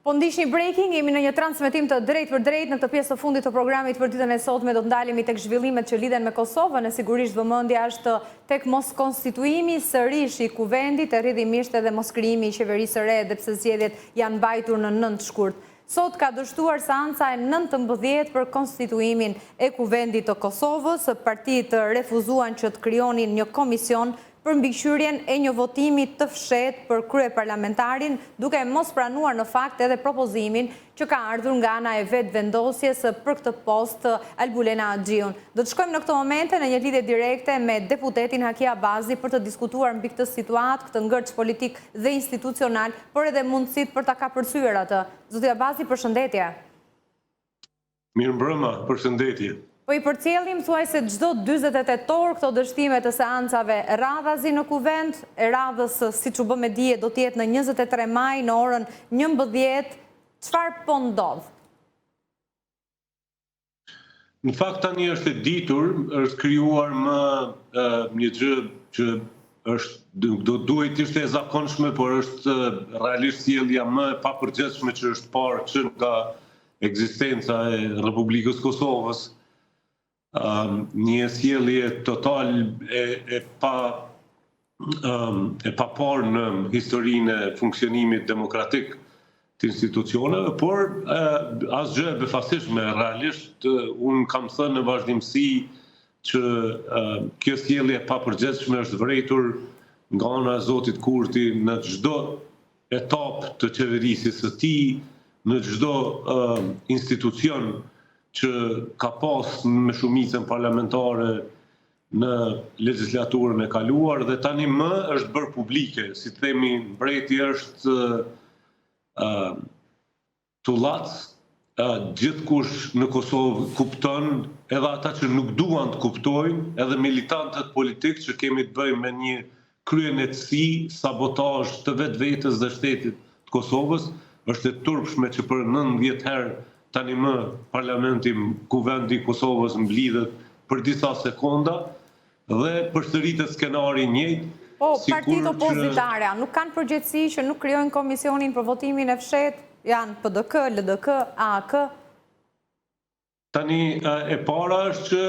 Po ndiq një breaking, jemi në një transmetim të drejt për drejt në këtë pjesë të fundit të programit për ditën e sotme. Do të ndalemi tek zhvillimet që lidhen me Kosovën, e sigurisht vëmendja është tek mos konstituimi sërish i kuvendit, e rrjedhimisht edhe mos krijimi i qeverisë së re, edhe pse zgjedhjet janë mbajtur në 9 shkurt. Sot ka dështuar seanca e 19 për konstituimin e kuvendit të Kosovës. Partitë refuzuan që të krijonin një komision për mbikëqyrjen e një votimi të fshehtë për kryeparlamentarin, duke mos pranuar në fakt edhe propozimin që ka ardhur nga ana e vetvendosjes për këtë post Albulena Axhiun. Do të shkojmë në këtë momente në një lidhje direkte me deputetin Haki Abazi për të diskutuar mbi këtë situatë, këtë ngërç politik dhe institucional, por edhe mundësitë për ta kapërcyer atë. Zoti Abazi, përshëndetje. Mirëmbrëma, përshëndetje. Po i përcjellim thuaj se çdo 48 orë këto dështime të seancave radhazi në kuvend, e radhës siç u bë me dije do të jetë në 23 maj në orën 11. Çfarë po ndodh? Në fakt tani është e ditur, është krijuar më një gjë që duhet të ishte e zakonshme, por është realisht sjellja më e papërgjithshme që është parë që nga ekzistenca e Republikës Kosovës. Një sjellje total e parë në historinë e funksionimit demokratik të institucioneve, por asgjë e befasishme. Realisht, unë kam thënë në vazhdimsi që kjo sjellje e papërgjithshme është vërejtur nga ana e Zotit Kurti në çdo etapë të qeverisjes së tij, në çdo institucion që ka pas me shumicën parlamentare në legjislaturën e kaluar dhe tani më është bërë publike. Si themi, mbreti është tullac, gjithkush në Kosovë kupton, edhe ata që nuk duan të kuptojnë, edhe militantët politikë që kemi të bëjmë me një kryenetësi, sabotazh të vetvetes dhe shtetit të Kosovës, është e turpshme që për 19 herë tani më parlamenti, kuvendi i Kosovës mblidhet për disa sekonda dhe përsëritet skenari i njëjtë. Po, partitë opozitare nuk kanë përgjegjësi që nuk krijojnë komisionin për votimin e fshehtë, janë PDK, LDK, AK. Tani e para është që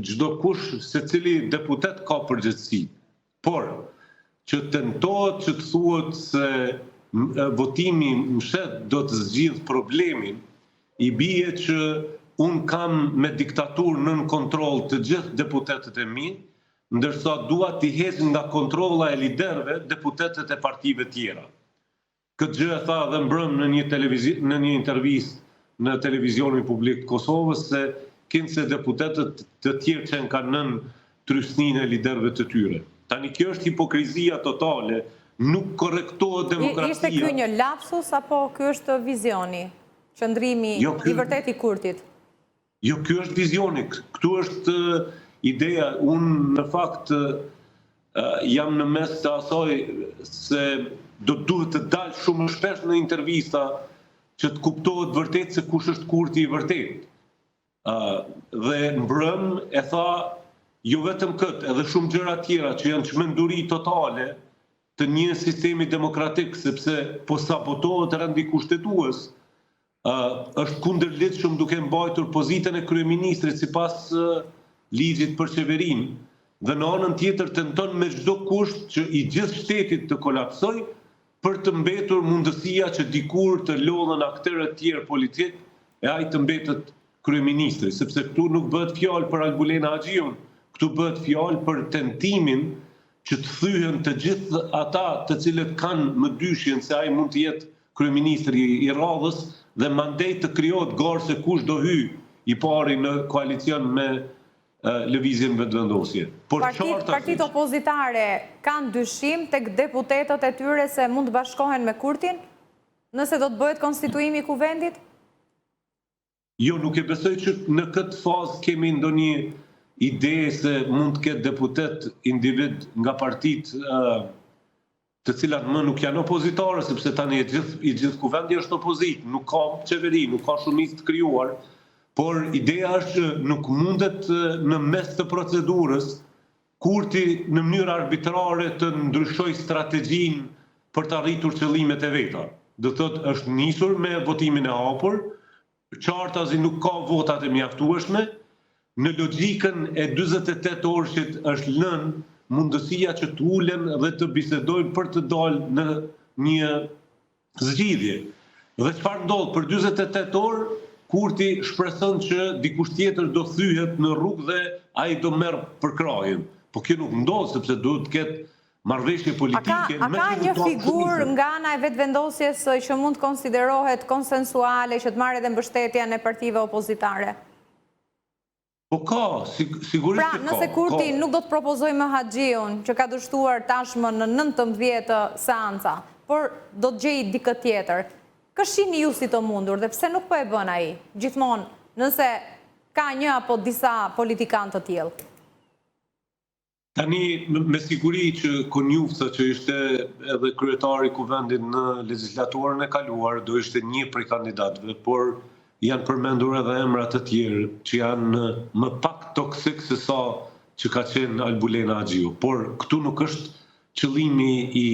çdo kush, secili deputet ka përgjegjësi, por që tentohet që të thuhet se votimi mshet do të zgjidh problemin, i bie që unë kam me diktaturë nën kontroll të gjithë deputetët e mi, ndërsa dua t'i heq nga kontrolla e liderëve deputetët e partive tjera. Këtë gjë e tha dhe mbrëm në një intervistë në televizionin publik të Kosovës se kinse deputetët të tjerë që kanë nën trysninë e liderëve të tyre. Tani kjo është hipokrizia totale, nuk korrektohet demokracia. Ishte ky një lapsus apo ky është vizioni? Qëndrimi i vërtet i Kurtit? Jo, ky është vizioni. Këtu është ideja. Unë në fakt jam në mes të asaj se duhet të dalë shumë shpesh në intervista që të kuptohet vërtet se kush është Kurti i vërtet. Dhe mbrëm e tha jo vetëm këtë, edhe shumë gjëra tjera që janë çmenduri totale të një sistemi demokratik, sepse po sabotohet rendi kushtetues. Është kundërligjshëm duke mbajtur pozitën e kryeministrit sipas ligjit për qeverinë dhe në anën tjetër tenton me çdo kusht që i gjithë shtetit të kolapsojë për të mbetur mundësia që dikur të lodhen aktorë të tjerë politik e ai të mbetet kryeministri, sepse këtu nuk bëhet fjalë për Albulena Axhiun, këtu bëhet fjalë për tentimin që të thyhen të gjithë ata të cilët kanë më dyshjen se ai mund të jetë kryeministri i radhës dhe mandej të krijohet garë se kush do hyj i pari në koalicion me lëvizjen vetvendosje. Partitë opozitare kanë dyshim tek deputetët e tyre se mund të bashkohen me Kurtin nëse do të bëhet konstituimi i kuvendit? Jo, nuk e besoj që në këtë fazë kemi ndonjë ide se mund të ketë deputet individ nga partitë të cilat më nuk janë opozitare, sepse tani i gjithë kuvendi është opozit, nuk ka qeveri, nuk ka shumicë të krijuar, por ideja është që nuk mundet në mes të procedurës Kurti në mënyrë arbitrare të ndryshoj strategjinë për të arritur qëllimet e veta. do thotë është nisur me votimin e hapur, qartazi nuk ka votat e mjaftueshme, në logjikën e 48 orëshit është lënë mundësia që të ulen dhe të bisedojnë për të dalë në një zgjidhje. Dhe çfarë ndodh për 48 orë, Kurti shpreson që dikush tjetër do thyhet në rrugë dhe ai do merr përkrajen. Po kjo nuk ndodh sepse duhet të ketë marrëveshje politike. A ka një figurë nga ana e vetëvendosjes që mund të konsiderohet konsensuale që të marrë edhe mbështetjen e partive opozitare? Po ka, sigurisht pra, nëse Kurti nuk do të propozoj më Haxhiun, që ka dështuar tashmë në 19 seanca, por do të gjejë dikë tjetër, këshini ju si të mundur dhe pse nuk po e bën ai, gjithmonë, nëse ka një apo disa politikanë të tillë? Tani, me siguri që Konjufta, që ishte edhe kryetari i kuvendit në legislaturën e kaluar, do ishte një prej kandidatëve, por janë përmendur edhe emra të tjerë që janë më pak toksik se sa që ka qenë Albulena Haxhiu. Por këtu nuk është qëllimi i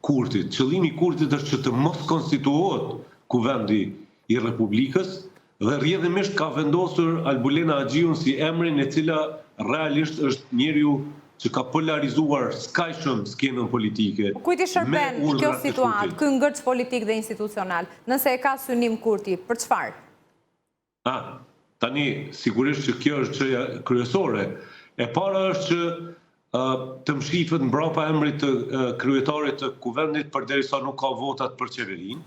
Kurtit. Qëllimi i Kurtit është që të mos konstituohet kuvendi i Republikës dhe rrjedhimisht ka vendosur Albulena Haxhiun si emrin e cila realisht është njeriu që ka polarizuar skajshëm skenën politike. Kujt i shërben kjo situatë, ky ngërç politik dhe institucional, nëse e ka synim Kurti, për çfarë? Tani, sigurisht që kjo është çështja kryesore. E para është që të mshifet mbrapa emrit të kryetarit të kuvendit përderisa nuk ka votat për qeverinë.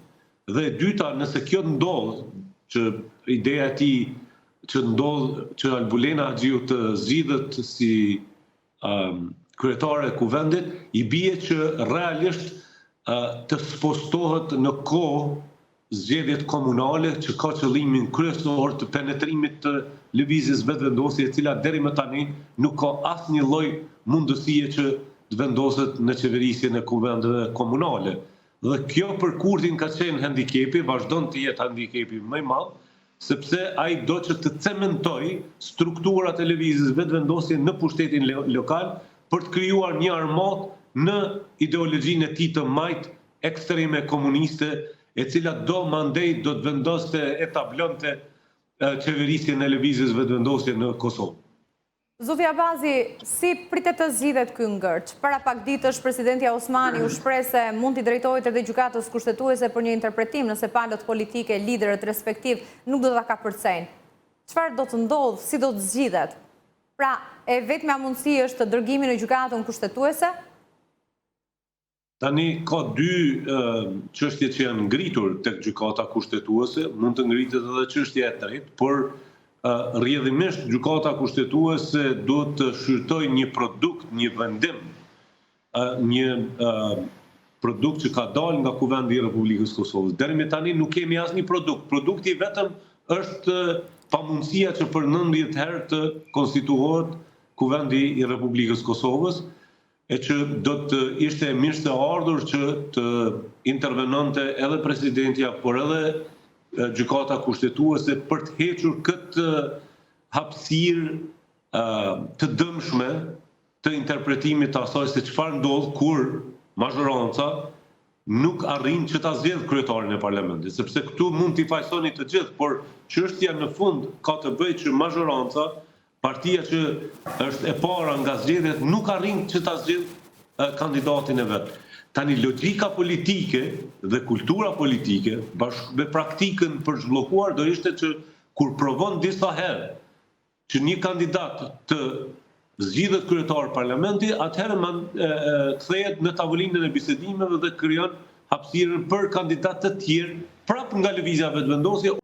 Dhe e dyta, nëse kjo ndodh, që ideja e tij që ndodh që Albulena Haxhiu të zgjidhet si kryetare e kuvendit, i bie që realisht të spostohet në kohë zgjedhjet komunale që ka qëllimin kryesor të penetrimit të lëvizjes vetëvendosje e cila deri më tani nuk ka asnjë lloj mundësie që të vendoset në qeverisjen e kuvendeve komunale. Dhe kjo për Kurtin ka qenë handikepi, vazhdon të jetë handikepi më i madh, sepse ai do që të cementoj strukturat e lëvizjes vetëvendosje në pushtetin lokal për të krijuar një armat në ideologjinë e tij të majt ekstreme komuniste, e cila do mandej do të vendoste etablonte qeverisjen e lëvizjes vetëvendosje në Kosovë. Zoti Abazi, si pritet të zgjidhet ky ngërç? Para pak ditësh presidenti Osmani u shpreh se mund t'i drejtohet edhe gjykatës kushtetuese për një interpretim nëse palët politike, liderët respektiv nuk do ta kapërcejnë. Çfarë do të ndodhë, si do të zgjidhet? Pra, e vetmja mundësi është të dërgimi në gjykatën kushtetuese? Tani ka dy çështje që janë ngritur tek gjykata kushtetuese, mund të ngritet edhe çështja e tretë, por rrjedhimisht gjykata kushtetuese do të shqyrtojë një produkt, një vendim, një produkt që ka dalë nga kuvendi i Republikës Kosovës. Deri me tani nuk kemi asnjë produkt. Produkti vetëm është pamundësia që për 19 herë të konstituohet kuvendi i Republikës Kosovës, e që do të ishte mirë të ardhur që të intervenonte edhe presidentja, por edhe gjykata kushtetuese për të hequr këtë hapësirë të dëmshme të interpretimit të asaj se çfarë ndodh kur mazhoranca nuk arrin që ta zgjedh kryetarin e parlamentit, sepse këtu mund t'i fajsoni të gjithë, por çështja në fund ka të bëjë që mazhoranca, partia që është e para nga zgjedhjet, nuk arrin që ta zgjedh kandidatin e vet. Tani logjika politike dhe kultura politike bashkë me praktikën për zhbllokuar do ishte që kur provon disa herë që një kandidat të zgjidhet kryetar parlamenti, atëherë kthehet në tavolinën e bisedimeve dhe krijon hapësirën për kandidatë të tjerë prapë nga lëvizja vetëvendosje